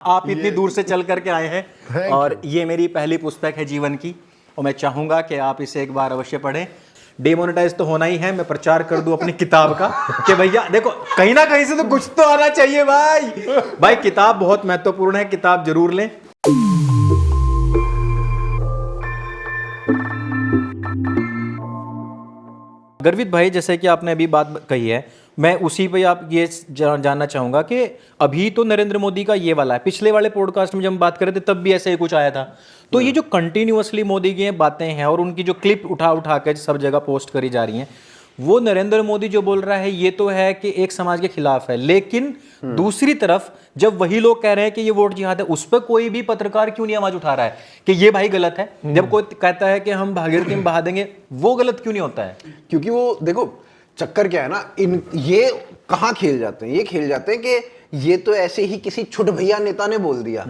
आप इतनी दूर से चल करके आए हैं और ये मेरी पहली पुस्तक है जीवन की और मैं चाहूंगा कि आप इसे एक बार अवश्य पढ़ें। डिमोनेटाइज तो होना ही है, मैं प्रचार कर दूं अपनी किताब का कि भैया देखो कहीं ना कहीं से तो कुछ तो आना चाहिए भाई। किताब बहुत महत्वपूर्ण है, किताब जरूर लें। गर्वित भाई, जैसे कि आपने अभी बात कही है, मैं उसी पे आप ये जानना चाहूंगा कि अभी तो नरेंद्र मोदी का ये वाला है, पिछले वाले पॉडकास्ट में जब हम बात कर रहे थे तब भी ऐसे ही कुछ आया था। तो ये जो कंटिन्यूअसली मोदी की बातें हैं और उनकी जो क्लिप उठा उठा के सब जगह पोस्ट करी जा रही हैं, वो नरेंद्र मोदी जो बोल रहा है ये तो है कि एक समाज के खिलाफ है, लेकिन दूसरी तरफ जब वही लोग कह रहे हैं कि ये वोट जिहाद है, उस पर कोई भी पत्रकार क्यों नहीं आवाज उठा रहा है कि ये भाई गलत है? जब कोई कहता है कि हम भागीरथी में बहा देंगे, वो गलत क्यों नहीं होता है? क्योंकि वो देखो चक्कर क्या है ना, ये कहाँ खेल जाते हैं, ये खेल जाते हैं कि ये तो ऐसे ही किसी छुट भैया नेता ने बोल दिया।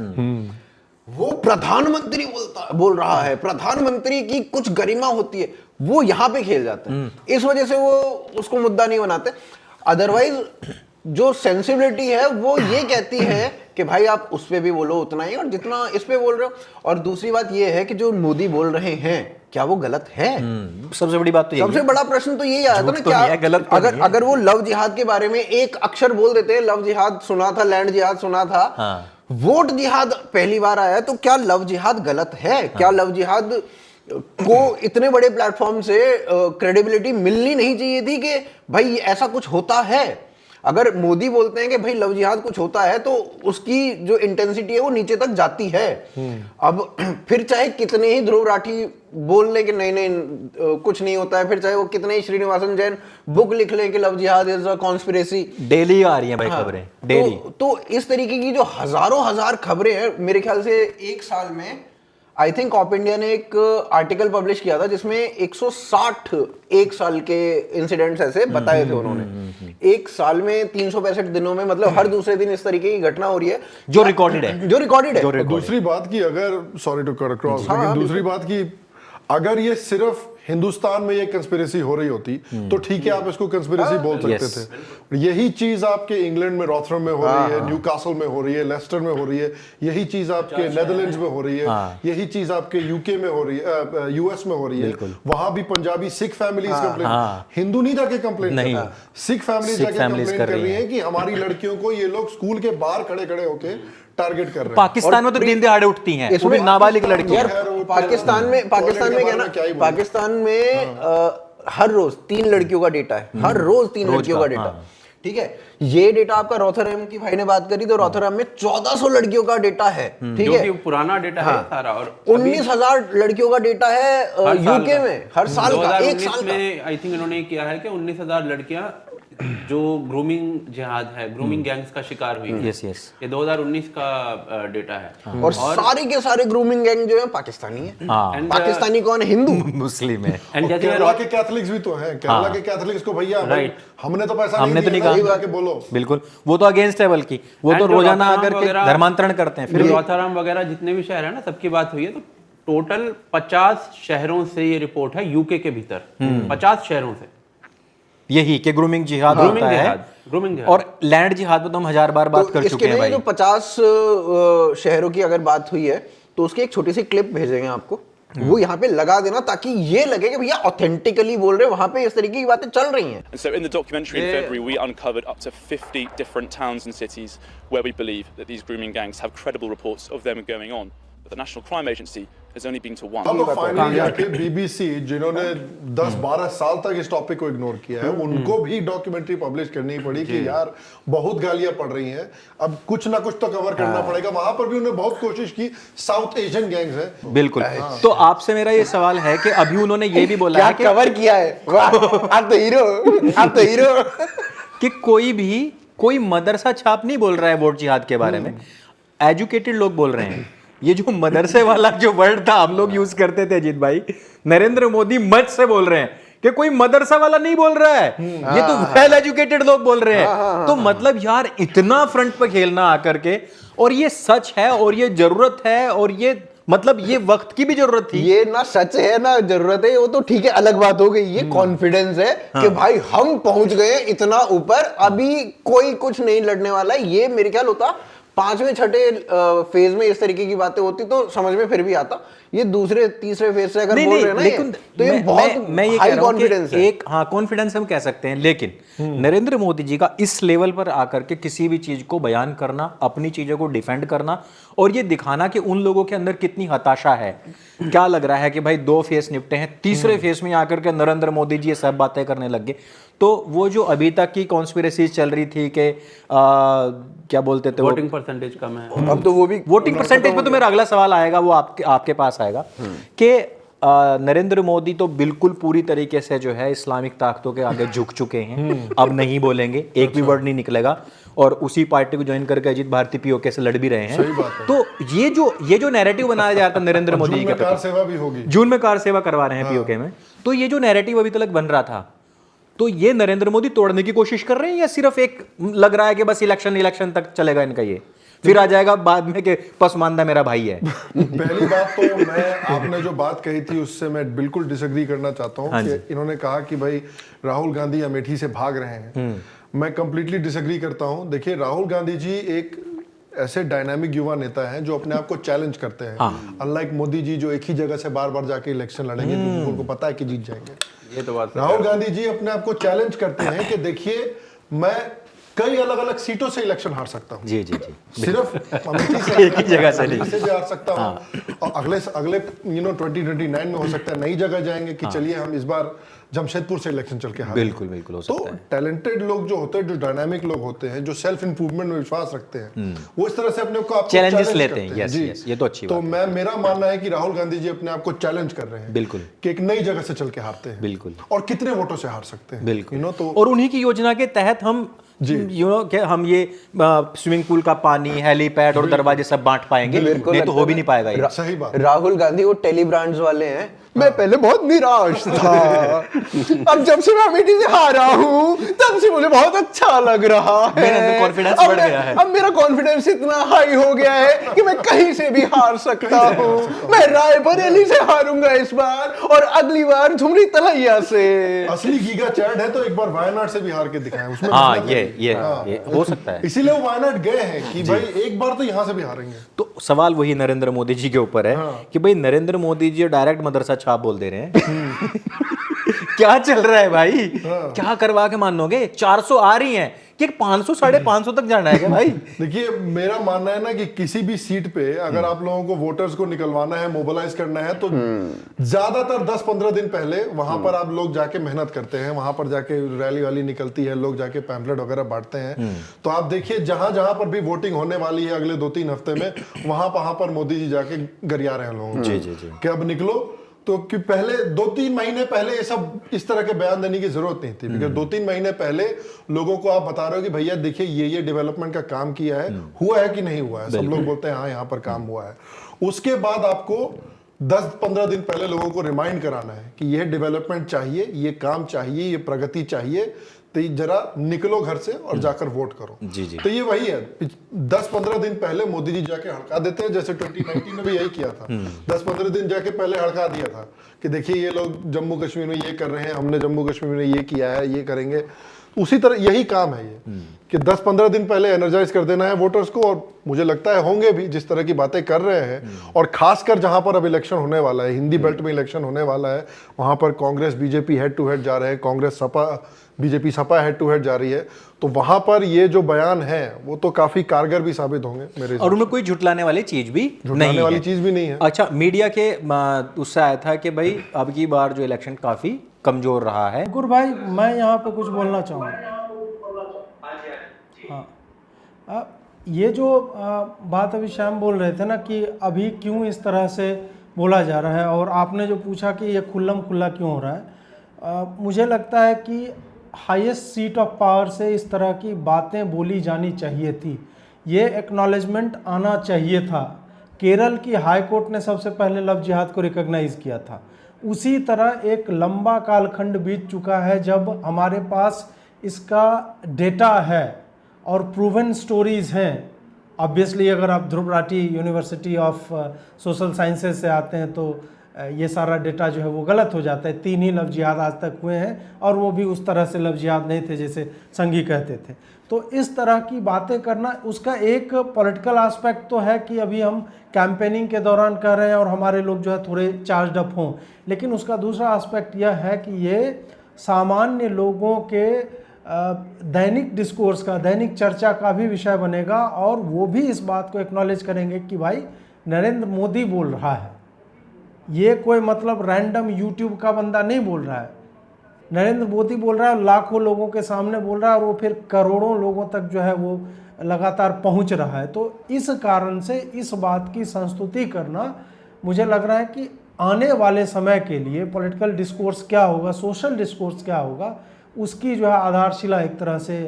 वो प्रधानमंत्री बोल रहा है, प्रधानमंत्री की कुछ गरिमा होती है, वो यहां पे खेल जाते हैं। इस वजह से वो उसको मुद्दा नहीं बनाते। अदरवाइज जो सेंसिबिलिटी है वो ये कहती है कि भाई आप उस पे भी बोलो उतना ही और जितना इस पे बोल रहे हो। और दूसरी बात ये है कि जो मोदी बोल रहे हैं क्या वो गलत है? सबसे बड़ी बात तो यही है। सबसे बड़ा प्रश्न तो यही आया था ना, क्या गलत अगर वो लव जिहाद के बारे में एक अक्षर बोल देते, लव जिहाद सुना था, लैंड जिहाद सुना था, वोट जिहाद पहली बार आया, तो क्या लव जिहाद गलत है? क्या लव जिहाद को इतने बड़े प्लेटफॉर्म से क्रेडिबिलिटी मिलनी नहीं चाहिए थी कि भाई ऐसा कुछ होता है? अगर मोदी बोलते हैं कि भाई लव जिहाद कुछ होता है तो उसकी जो इंटेंसिटी है वो नीचे तक जाती है। अब फिर चाहे कितने ही ध्रुव राठी बोल ले कि नहीं नहीं कुछ नहीं होता है, फिर चाहे वो कितने ही श्रीनिवासन जैन बुक लिख ले कि लव जिहाद इज अ कॉन्स्पिरेसी, डेली आ रही हैं भाई खबरें, डेली। तो इस तरीके की जो हजारों हजार खबरें हैं, मेरे ख्याल से एक साल में आई थिंक ऑप इंडिया ने एक आर्टिकल पब्लिश किया था जिसमें 160 एक साल के इंसिडेंट्स ऐसे बताए थे उन्होंने। एक साल में 365 दिनों में, मतलब हर दूसरे दिन इस तरीके की घटना हो रही है जो रिकॉर्डेड है। दूसरी बात की, अगर सॉरी टू कट क्रॉस, लेकिन दूसरी बात की अगर ये सिर्फ हिंदुस्तान में ये कंस्पिरेसी हो रही होती तो ठीक है, आप इसको कंस्पिरेसी बोल सकते थे। यही चीज आपके इंग्लैंड में रॉथरम में हो रही है, न्यूकासल में हो रही है, लेस्टर में हो रही है, यही चीज आपके नेदरलैंड्स में हो रही है, यही चीज आपके यूके में हो रही है, यूएस में हो रही है। वहां भी पंजाबी सिख फैमिलीज कंप्लेन, हिंदू नहीं जाके कंप्लेन कर रहा, सिख फैमिलीज जाके कंप्लेन कर रही है कि हमारी लड़कियों को ये लोग स्कूल के बाहर खड़े खड़े होके टारगेट कर रहे हैं। पाकिस्तान में तो दिन दहाड़े उठती हैं, वो भी नाबालिग लड़कियां। पाकिस्तान में क्या ना, पाकिस्तान में हर रोज 3 लड़कियों का डेटा है, हर रोज 3 लड़कियों का डेटा। ठीक है, ये डेटा आपका रॉथरहैम की भाई ने बात करी तो रॉथरहैम में 1400 लड़कियों का डेटा है। ठीक है, पुराना डेटा है सारा। और 19,000 लड़कियों का डेटा है यूके में हर साल का, एक साल में आई थिंक इन्होंने किया है कि 19,000 लड़कियां जो ग्रूमिंग जिहाद है, ग्रूमिंग गैंग्स का शिकार हुई है। यस। ये 2019 का डेटा है। और सारे के सारे ग्रूमिंग गैंग जो है पाकिस्तानी है। पाकिस्तानी कौन है? हिंदू मुस्लिम है। केरला के कैथलिक्स भी तो हैं। केरला के कैथलिक्स को भैया हमने तो पैसा हमने तो नहीं कहा कि बोलो, बिल्कुल वो तो अगेंस्ट है, बल्कि वो तो रोजाना आकर के धर्मांतरण करते हैं। फिर रॉथरहैम वगैरह जितने भी शहर है ना, सबकी बात हुई है तो टोटल 50 शहरों से ये रिपोर्ट है यूके के भीतर, 50 शहरों से यही कि ग्रूमिंग जिहाद होता है। ग्रूमिंग जिहाद और लैंड जिहाद में तो हम 1000 बार बात कर चुके हैं भाई। जो 50 शहरों की अगर बात हुई है तो उसकी एक छोटी सी क्लिप भेजेंगे आपको, वो यहाँ पे लगा देना ताकि ये लगे कि भैया ऑथेंटिकली बोल रहे हैं, वहां पे इस तरीके की बातें चल रही हैं। And so in the documentary in February we uncovered up to 50 different towns and cities where we believe that these grooming gangs have credible reports of them going on. But the National Crime Agency has only been to one. अब finally आके BBC जिन्होंने 10-12 साल तक इस topic को ignore किया है, उनको भी डॉक्यूमेंट्री पब्लिश करनी पड़ी कि यार बहुत गालियां पड़ रही हैं, अब कुछ ना कुछ तो कवर करना पड़ेगा। वहां पर भी उन्होंने बहुत कोशिश की, साउथ एशियन गैंग्स हैं। बिल्कुल। तो आपसे मेरा ये सवाल है कि अभी उन्होंने ये भी बोला है कि कवर किया है, वाह आप तो हीरो कि कोई मदरसा छाप नहीं बोल रहा है वोट जिहाद के बारे में, एजुकेटेड लोग बोल रहे हैं। ये जो मदरसे वाला जो वर्ड था हम लोग यूज करते थे अजीत भाई, नरेंद्र मोदी मच से बोल रहे हैं कि कोई मदरसा वाला नहीं बोल रहा है, ये तो वेल एजुकेटेड लोग बोल रहे हैं। तो मतलब यार इतना फ्रंट पे खेलना आकर के, और ये सच है और ये जरूरत है और ये मतलब ये वक्त की भी जरूरत थी। ये ना सच है ना जरूरत है, वो तो ठीक है, अलग बात हो गई। ये कॉन्फिडेंस है कि भाई हम पहुंच गए इतना ऊपर, अभी कोई कुछ नहीं लड़ने वाला है। ये मेरे ख्याल होता 5वें 6ठे फेज में इस तरीके की बातें होती तो समझ में फिर भी आता। ये दूसरे तीसरे फेज से अगर बोल रहे हैं ना लेकिन तो ये बहुत मैं ये हाई कह रहा हूं कि कॉन्फिडेंस है। एक हाँ कॉन्फिडेंस हम कह सकते हैं, लेकिन नरेंद्र मोदी जी का इस लेवल पर आकर के किसी भी चीज को बयान करना, अपनी चीजों को डिफेंड करना और ये दिखाना कि उन लोगों के अंदर कितनी हताशा है। क्या लग रहा है कि भाई 2 फेस निपटे हैं, तीसरे फेस में आकर के नरेंद्र मोदी जी ये सब बातें करने लग गए। तो वो जो अभी तक की कॉन्स्पिरेसीज चल रही थी कि क्या बोलते थे, वोटिंग परसेंटेज कम है, अब तो वो भी वोटिंग परसेंटेज पे तो मेरा अगला सवाल आएगा, वो आपके पास आएगा कि नरेंद्र मोदी तो बिल्कुल पूरी तरीके से जो है इस्लामिक ताकतों के आगे झुक चुके हैं, अब नहीं बोलेंगे, एक भी वर्ड नहीं निकलेगा, और उसी पार्टी को ज्वाइन करके अजीत भारती पीओके से लड़ भी रहे हैं। तो ये जो नैरेटिव बनाया जा रहा था नरेंद्र मोदी जी के कार सेवा भी होगी, जून में कार सेवा करवा रहे हैं पीओके में, तो ये जो नैरेटिव अभी तक बन रहा था, तो ये नरेंद्र मोदी तोड़ने की कोशिश कर रहे हैं या सिर्फ एक लग रहा है कि बस इलेक्शन तक चलेगा इनका, ये फिर आ जाएगा बाद में कि पसमानदा मेरा भाई है? पहली बात तो मैं आपने जो बात कही थी उससे मैं बिल्कुल डिसएग्री करना चाहता हूँ कि इन्होंने कहा कि भाई राहुल गांधी अमेठी से भाग रहे हैं। मैं कंप्लीटली डिसएग्री करता हूँ। देखिए, राहुल गांधी जी एक ऐसे डायनामिक युवा नेता हैं जो अपने आप को चैलेंज करते हैं, अनलाइक मोदी जी जो एक ही जगह से बार बार जाके इलेक्शन लड़ेंगे क्योंकि उनको पता है कि जीत जाएंगे। ये तो बात राहुल गांधी जी अपने आप को चैलेंज करते हैं कि देखिए मैं कई अलग अलग सीटों से इलेक्शन हार सकता हूँ, जी सिर्फ अमेठी से एक ही जगह से नहीं, भी हार सकता हूँ, और अगले 2029 में हो सकता है नई जगह जाएंगे कि चलिए हम इस बार जमशेदपुर से इलेक्शन चल के हार। बिल्कुल हो सकता है। तो टैलेंटेड लोग जो होते हैं, जो डायनामिक लोग होते हैं, जो सेल्फ इंप्रूवमेंट में विश्वास रखते हैं, वो इस तरह से अपने को चैलेंजेस लेते हैं। यस, ये तो अच्छी बात है। तो मेरा मानना है कि राहुल गांधी जी अपने आप को चैलेंज कर रहे हैं, बिल्कुल, कि एक नई जगह से चल के हारते हैं, बिल्कुल, और कितने वोटों से हार सकते हैं, बिल्कुल। तो और उन्हीं की योजना के तहत हम हम ये स्विमिंग पूल का पानी, हेलीपैड और दरवाजे सब बांट पाएंगे, नहीं तो हो भी नहीं पाएगा ये। सही बात। राहुल गांधी वो टेली ब्रांड्स वाले हैं। मैं पहले बहुत निराश था, अब जब से मैं अमेठी से हारा हूँ तब से मुझे बहुत अच्छा लग रहा है, मेरा कॉन्फिडेंस बढ़ गया है। अब मेरा कॉन्फिडेंस इतना हाई हो गया है कि मैं कहीं से भी हार सकता हूँ। मैं रायबरेली से हारूंगा इस बार, और अगली बार झुमरी तलैया से। असली गीगा चैट है तो एक बार वायनाड से भी हार के दिखाएं, उसमें ये हो सकता है। इसीलिए वो वायनाड गए हैं कि भाई एक बार तो यहाँ से भी हारेंगे। तो सवाल वही नरेंद्र मोदी जी के ऊपर है कि भाई नरेंद्र मोदी जी डायरेक्ट मदरसा छाप बोल दे रहे हैं क्या चल रहा है भाई? क्या करवा के मानोगे? 400 आ रही हैं कि 500 550 तक जाना है क्या भाई? देखिए, मेरा मानना है ना कि किसी भी सीट पे अगर आप लोगों को वोटर्स को निकलवाना है, मोबिलाइज करना है, तो ज्यादातर 10-15 दिन पहले वहां पर आप लोग जाके मेहनत करते हैं, वहां पर जाके रैली वाली निकलती है, लोग जाके पैम्पलेट वगैरह बांटते हैं। तो आप देखिए जहां जहां पर भी वोटिंग होने वाली है अगले 2-3 हफ्ते में, वहां पर मोदी जी जाके गरिया रहे हैं लोगों को कि अब निकलो। तो कि पहले 2-3 महीने पहले ये सब इस तरह के बयान देने की जरूरत नहीं थी, बिकॉज 2-3 महीने पहले लोगों को आप बता रहे हो कि भैया देखिए ये डेवलपमेंट का काम किया है, हुआ है कि नहीं हुआ है। सब लोग बोलते हैं हाँ यहाँ पर काम हुआ है। उसके बाद आपको 10-15 दिन पहले लोगों को रिमाइंड कराना है कि यह डेवलपमेंट चाहिए, ये काम चाहिए, ये प्रगति चाहिए, तो जरा निकलो घर से और जाकर वोट करो। तो ये वही है, 10-15 दिन पहले मोदी जी जाके हड़का देते हैं, जैसे 2019 में भी यही किया था। 10-15 दिन जाके पहले हड़का दिया था कि देखिए ये लोग जम्मू कश्मीर में ये कर रहे हैं, हमने जम्मू कश्मीर में ये किया है, ये करेंगे। उसी तरह यही काम है ये कि 10-15 दिन पहले एनर्जाइज कर देना है वोटर्स को, और मुझे लगता है होंगे भी जिस तरह की बातें कर रहे हैं। और खासकर जहां पर अब इलेक्शन होने वाला है, हिंदी बेल्ट में इलेक्शन होने वाला है, वहां पर Congress BJP head to head जा रहे हैं, Congress Sapa BJP Sapa head to head जा रही है, तो वहां पर ये जो बयान है वो तो काफी कारगर भी साबित होंगे मेरे। और उनमें कोई झुटलाने वाली चीज भी नहीं है। अच्छा, मीडिया के उससे आया था कि भाई अब की बार जो इलेक्शन काफी कमजोर रहा है। गुरु भाई, मैं यहाँ पे कुछ बोलना चाहूँगा। हाँ, ये जो बात अभी श्याम बोल रहे थे ना कि अभी क्यों इस तरह से बोला जा रहा है, और आपने जो पूछा कि ये खुल्लम खुल्ला क्यों हो रहा है, मुझे लगता है कि हाईएस्ट सीट ऑफ पावर से इस तरह की बातें बोली जानी चाहिए थी, ये एक्नॉलेजमेंट आना चाहिए था। केरल की हाई कोर्ट ने सबसे पहले लव जिहाद को रिकॉग्नाइज किया था। उसी तरह एक लंबा कालखंड बीत चुका है जब हमारे पास इसका डेटा है और प्रूवन स्टोरीज हैं। ऑब्वियसली अगर आप Dhruv Rathee university of social sciences से आते हैं तो ये सारा डेटा जो है वो गलत हो जाता है। 3 ही लव जिहाद आज तक हुए हैं और वो भी उस तरह से लव जिहाद नहीं थे जैसे संघी कहते थे। तो इस तरह की बातें करना, उसका एक पॉलिटिकल एस्पेक्ट तो है कि अभी हम कैंपेनिंग के दौरान कर रहे हैं और हमारे लोग जो है थोड़े चार्ज अप हों, लेकिन उसका दूसरा एस्पेक्ट यह है कि ये सामान्य लोगों के दैनिक डिस्कोर्स का, दैनिक चर्चा का भी विषय बनेगा और वो भी इस बात को एक्नॉलेज करेंगे कि भाई नरेंद्र मोदी बोल रहा है, ये कोई मतलब रैंडम यूट्यूब का बंदा नहीं बोल रहा है। नरेंद्र मोदी बोल रहा है, लाखों लोगों के सामने बोल रहा है और वो फिर करोड़ों लोगों तक जो है वो लगातार पहुंच रहा है। तो इस कारण से इस बात की संस्तुति करना, मुझे लग रहा है कि आने वाले समय के लिए पॉलिटिकल डिस्कोर्स क्या होगा, सोशल डिस्कोर्स क्या होगा, उसकी जो है आधारशिला एक तरह से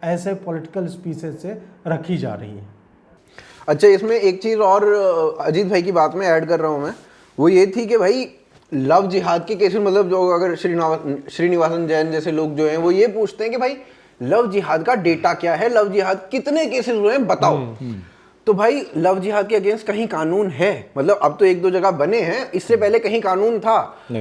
ऐसे पॉलिटिकल स्पीचेस से रखी जा रही है। अच्छा, इसमें एक चीज और अजीत भाई की बात में ऐड कर रहा हूं मैं, वो ये थी कि भाई लव जिहाद के केसेस, मतलब जो अगर श्रीनिवासन जैन जैसे लोग जो हैं वो ये पूछते हैं कि भाई लव जिहाद का डेटा क्या है, लव जिहाद कितने केसेस हुए हैं बताओ। तो भाई लव जिहाद के अगेंस्ट कहीं कानून है? मतलब अब तो 1-2 जगह बने हैं, इससे पहले कहीं कानून था?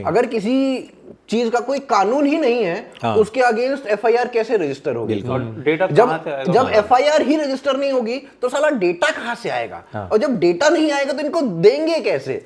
अगर किसी चीज का कोई कानून ही नहीं है, हाँ, उसके अगेंस्ट एफआईआर कैसे रजिस्टर होगी? डेटा जब एफआईआर ही रजिस्टर नहीं होगी तो साला डेटा कहां से आएगा? हाँ। और जब डेटा नहीं आएगा तो इनको देंगे कैसे?